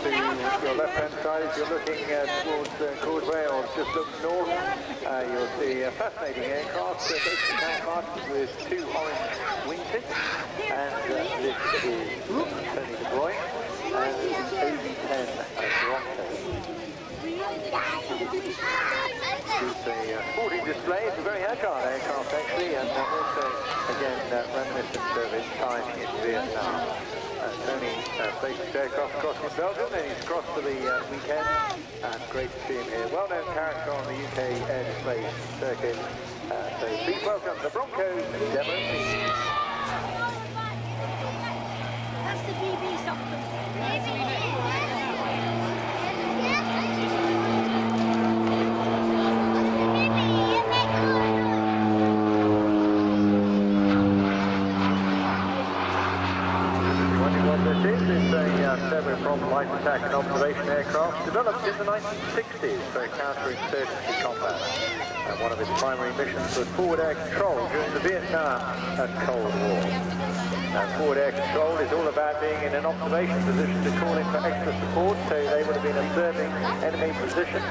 to your left-hand side as you're looking towards Causeway, or just look north, you'll see a fascinating aircraft, basically camouflaged with two orange wingtips, and this is Tony De Bruyne and the OV-10 Bronco. It's a sporting display. It's a very agile aircraft actually, and also again reminiscent of its time in Vietnam. Tony placed his aircraft across in Belgium, and he's crossed for the weekend, and great to see him here. Well-known character on the UK air display circuit. So please welcome the Bronco demo team. That's the BB something. From light attack and observation aircraft developed in the 1960s for counterinsurgency combat. And one of its primary missions was forward air control during the Vietnam and Cold War. Forward air control is all about being in an observation position to call in for extra support, so they would have been observing enemy positions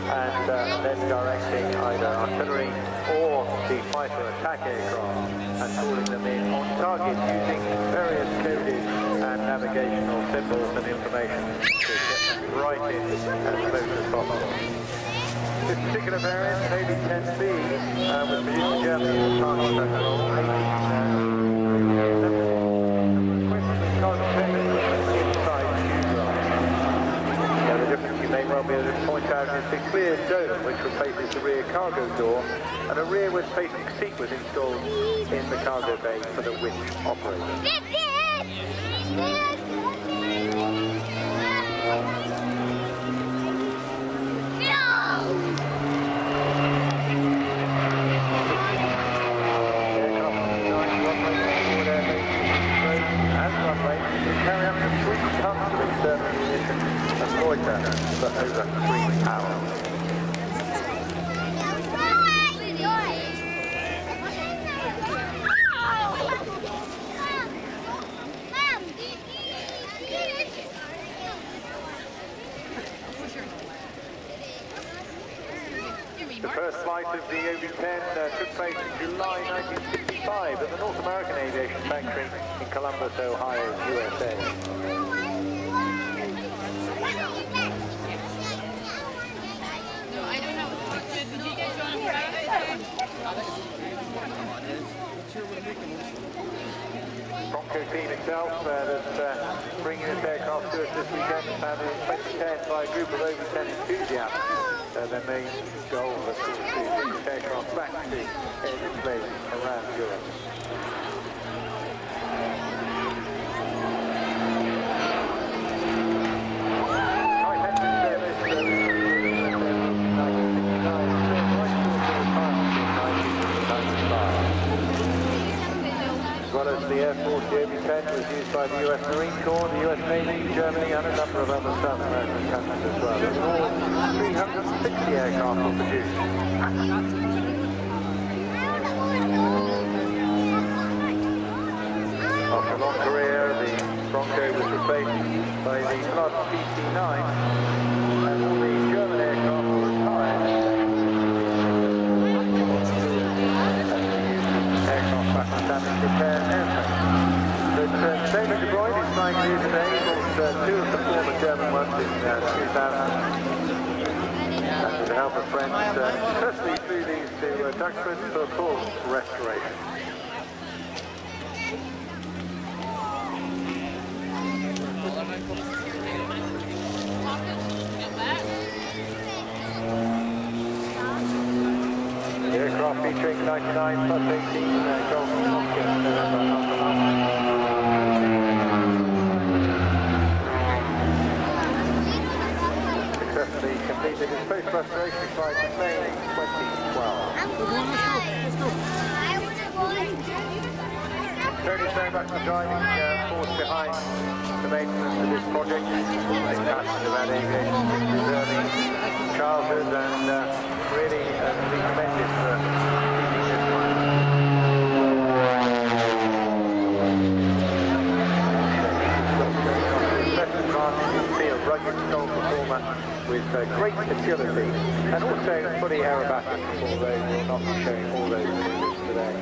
and then directing either artillery or the fighter attack aircraft and calling them in on target using various coded and navigational symbols and information to get them right in as close as possible. This particular variant, OV-10B, was produced in Germany in the target role. The difference you may well be able to point out is the clear dome which replaces the rear cargo door, and a rearward facing seat was installed in the cargo bay for the winch operator. Carry up to 3 tons of external munition and loiter for over 3 hours. The first flight of the OV-10 took place in July 1965 at the North American Aviation Factory in Columbus, Ohio, USA. Bronco team itself that's bringing this aircraft to us this weekend was founded in 2010 by a group of OV-10 enthusiasts. Their main goal was to bring this aircraft back to air displays around Europe. As well as the Air Force, the OV-10 was used by the US Marine Corps, the US Navy, Germany, and a number of other South American countries as well. In all, 360 aircraft were produced. After a long career, the Bronco was replaced by the Flood PC-9, and all the German aircraft were retired. Damage repair airplanes. But Tony De Bruyne is flying here today, bought 2 of the former German ones in 2000. And with the help of friends, successfully flew these to Duxford for full restoration. The aircraft featuring 99 plus 18 gold successfully completed its post-restoration flight in May 2012. Tony's very much the driving force behind the maintenance of this project. He's passionate about aviation since his early childhood, and really be commended for keeping this one. Best advantage in field, rugged with great agility and also fully aerobatic, although we'll not be showing all those maneuvers today.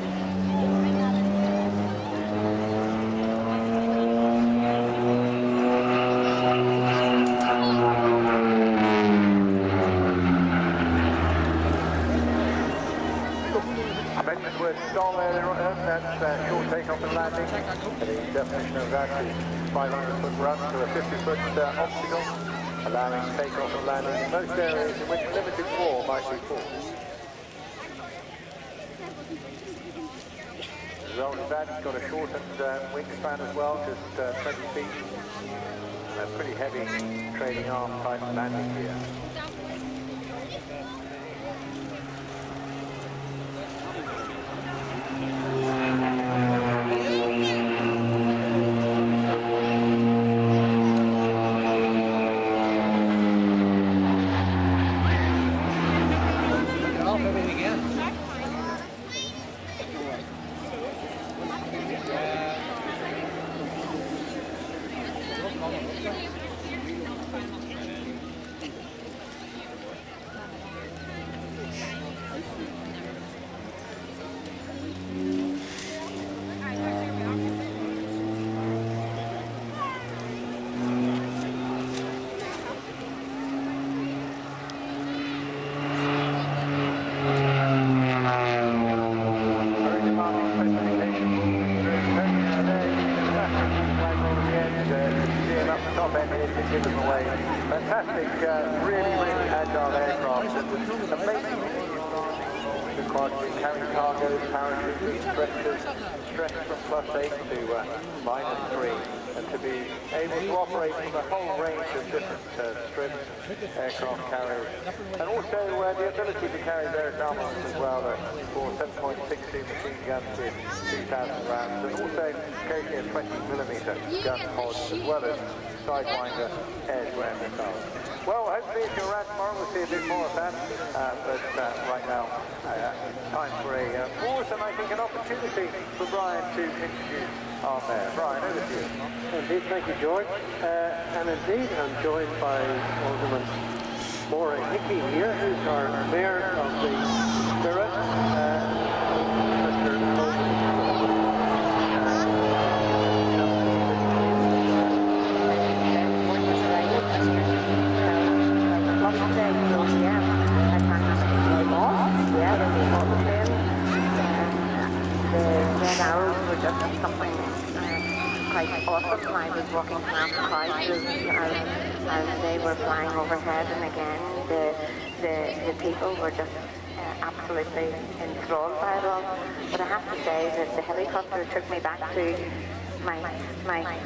I mentioned the word stall earlier on, that's short takeoff and landing. The definition of that is 500-foot run to a 50-foot obstacle, allowing takeoff and landing in most areas in which limited war might be fought. As a result of that, it's got a shortened wingspan as well, just 20 feet. A pretty heavy trailing arm type landing gear. Fantastic, really agile aircraft. Amazing. Required to carry cargoes, parachutes, stretchers, stretched from +8 to -3, and to be able to operate from a whole range of different strips, aircraft carriers, and also the ability to carry various armaments as well, for 7.62 machine guns with 2,000 rounds, and also occasionally a 20mm gun pod, as well as Sidewinder air-to-air missiles. Well, hopefully if you're around tomorrow we'll see a bit more of that, but right now it's time for a pause and I think an opportunity for Brian to introduce our mayor. Brian, over to you. Indeed, thank you, George. And indeed, I'm joined by Alderman Maura Hickey here, who's our mayor of the Spirit, Mr. Just something quite awesome. I was walking past the houses as they were flying overhead, and again the people were just absolutely enthralled by it all. But I have to say that the helicopter took me back to my